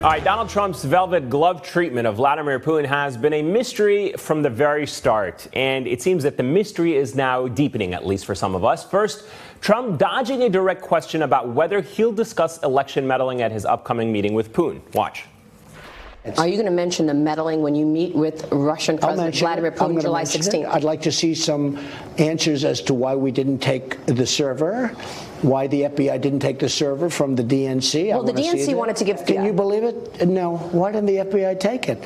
All right, Donald Trump's velvet glove treatment of Vladimir Putin has been a mystery from the very start. And it seems that the mystery is now deepening, at least for some of us. First, Trump dodging a direct question about whether he'll discuss election meddling at his upcoming meeting with Putin. Watch. Are you going to mention the meddling when you meet with Russian President Vladimir Putin July 16th? I'd like to see some answers as to why we didn't take the server, why the FBI didn't take the server from the DNC. Well, the DNC wanted to give... Can you believe it? No. Why didn't the FBI take it?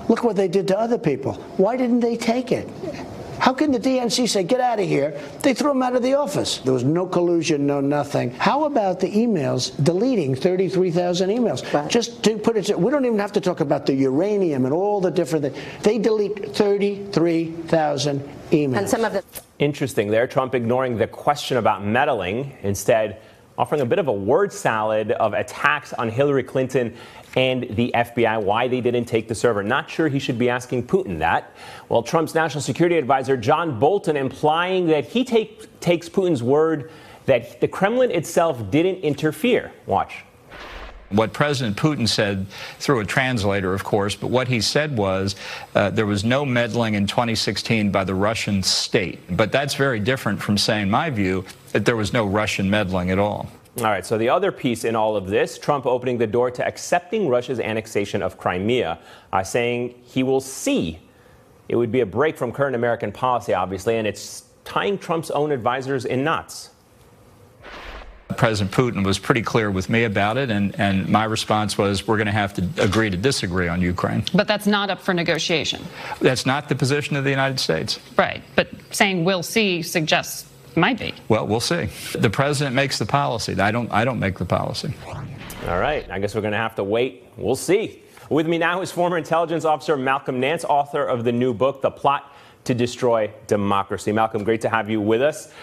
Look what they did to other people. Why didn't they take it? How can the DNC say, get out of here? They threw him out of the office. There was no collusion, no nothing. How about the emails, deleting 33,000 emails? Right. Just to put it, we don't even have to talk about the uranium and all the different things. They delete 33,000 emails. And some of the... Interesting there, Trump ignoring the question about meddling, instead offering a bit of a word salad of attacks on Hillary Clinton and the FBI, why they didn't take the server. Not sure he should be asking Putin that. Well, Trump's national security advisor, John Bolton, implying that he takes Putin's word that the Kremlin itself didn't interfere. Watch. What President Putin said, through a translator, of course, but what he said was there was no meddling in 2016 by the Russian state. But that's very different from saying, my view, that there was no Russian meddling at all. All right, so the other piece in all of this, Trump opening the door to accepting Russia's annexation of Crimea, saying he will see. It would be a break from current American policy, obviously, and it's tying Trump's own advisors in knots. President Putin was pretty clear with me about it, and my response was, we're going to have to agree to disagree on Ukraine. But that's not up for negotiation. That's not the position of the United States. Right, but saying we'll see suggests might be. Well, we'll see. The president makes the policy. I don't make the policy. All right, I guess we're going to have to wait. We'll see. With me now is former intelligence officer Malcolm Nance, author of the new book, The Plot to Destroy Democracy. Malcolm, great to have you with us.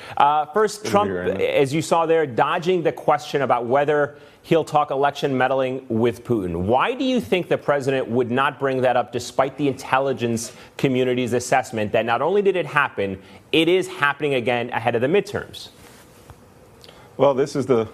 First, Trump, as you saw there, dodging the question about whether he'll talk election meddling with Putin. Why do you think the president would not bring that up despite the intelligence community's assessment that not only did it happen, it is happening again ahead of the midterms? Well, this is the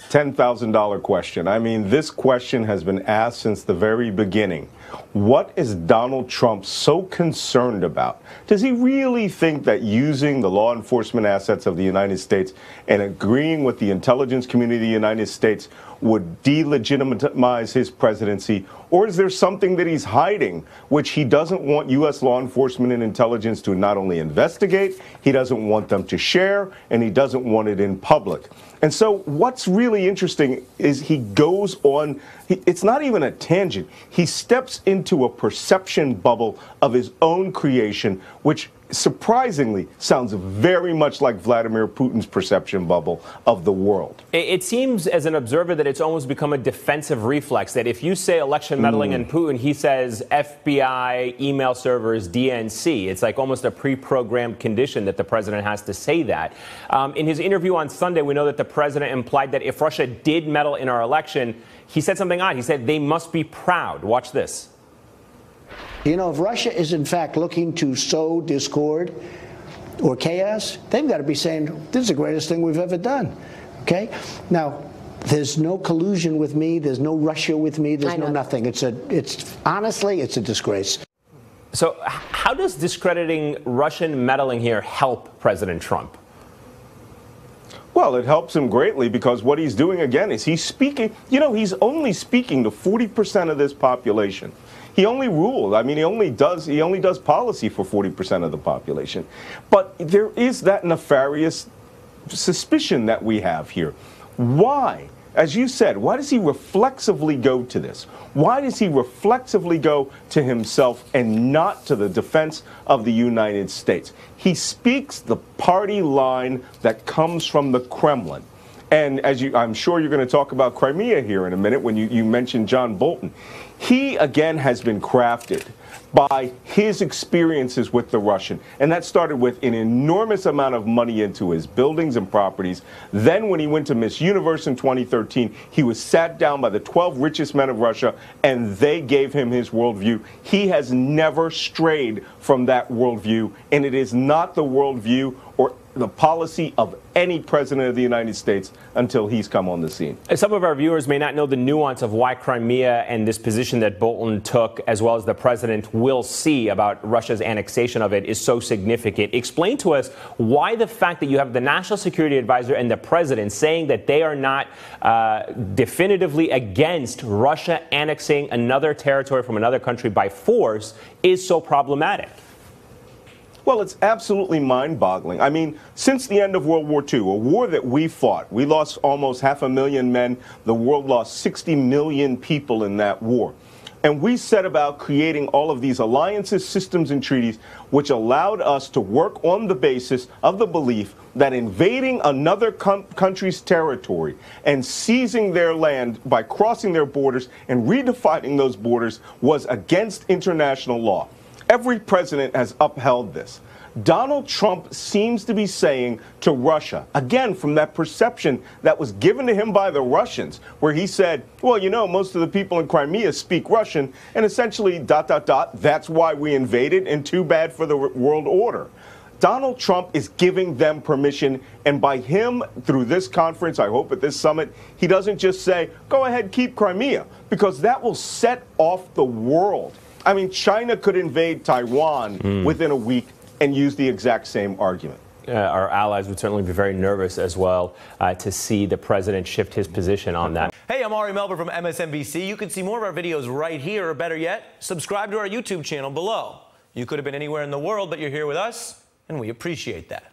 $10,000 question. I mean, this question has been asked since the very beginning. What is Donald Trump so concerned about? Does he really think that using the law enforcement assets of the United States and agreeing with the intelligence community of the United States would delegitimize his presidency? Or is there something that he's hiding, which he doesn't want U.S. law enforcement and intelligence to not only investigate, he doesn't want them to share, and he doesn't want it in public? And so what's really interesting is he goes on, it's not even a tangent. He steps into a perception bubble of his own creation, which surprisingly sounds very much like Vladimir Putin's perception bubble of the world. It seems as an observer that it's almost become a defensive reflex, that if you say election meddling and Putin, he says FBI, email servers, DNC. It's like almost a pre-programmed condition that the president has to say that. In his interview on Sunday, we know that the president implied that if Russia did meddle in our election, he said something odd. He said they must be proud. Watch this. You know, if Russia is in fact looking to sow discord or chaos, they've got to be saying, this is the greatest thing we've ever done. Okay? Now, there's no collusion with me. There's no Russia with me. There's no nothing. Honestly, it's a disgrace. So how does discrediting Russian meddling here help President Trump? Well, it helps him greatly because what he's doing again is he's speaking, you know, he's only speaking to 40% of this population. He only rules. I mean, he only does policy for 40% of the population. But there is that nefarious suspicion that we have here. Why? As you said, why does he reflexively go to this? Why does he reflexively go to himself and not to the defense of the United States? He speaks the party line that comes from the Kremlin. And as I'm sure you're going to talk about Crimea here in a minute when you mentioned John Bolton. He, again, has been crafted by his experiences with the Russian. And that started with an enormous amount of money into his buildings and properties. Then when he went to Miss Universe in 2013, he was sat down by the 12 richest men of Russia, and they gave him his worldview. He has never strayed from that worldview, and it is not the worldview or the policy of any president of the United States until he's come on the scene. Some of our viewers may not know the nuance of why Crimea and this position that Bolton took, as well as the president will see about Russia's annexation of it, is so significant. Explain to us why the fact that you have the National Security Advisor and the president saying that they are not definitively against Russia annexing another territory from another country by force is so problematic. Well, it's absolutely mind-boggling. I mean, since the end of World War II, a war that we fought, we lost almost 500,000 men. The world lost 60 million people in that war. And we set about creating all of these alliances, systems, and treaties which allowed us to work on the basis of the belief that invading another country's territory and seizing their land by crossing their borders and redefining those borders was against international law. Every president has upheld this. Donald Trump seems to be saying to Russia, again, from that perception that was given to him by the Russians, where he said, well, you know, most of the people in Crimea speak Russian, and essentially, that's why we invaded, and too bad for the world order. Donald Trump is giving them permission, and by him, through this conference, I hope at this summit, he doesn't just say, go ahead, keep Crimea, because that will set off the world. I mean, China could invade Taiwan within a week and use the exact same argument. Our allies would certainly be very nervous as well to see the president shift his position on that. Hey, I'm Ari Melber from MSNBC. You can see more of our videos right here, or better yet, subscribe to our YouTube channel below. You could have been anywhere in the world, but you're here with us, and we appreciate that.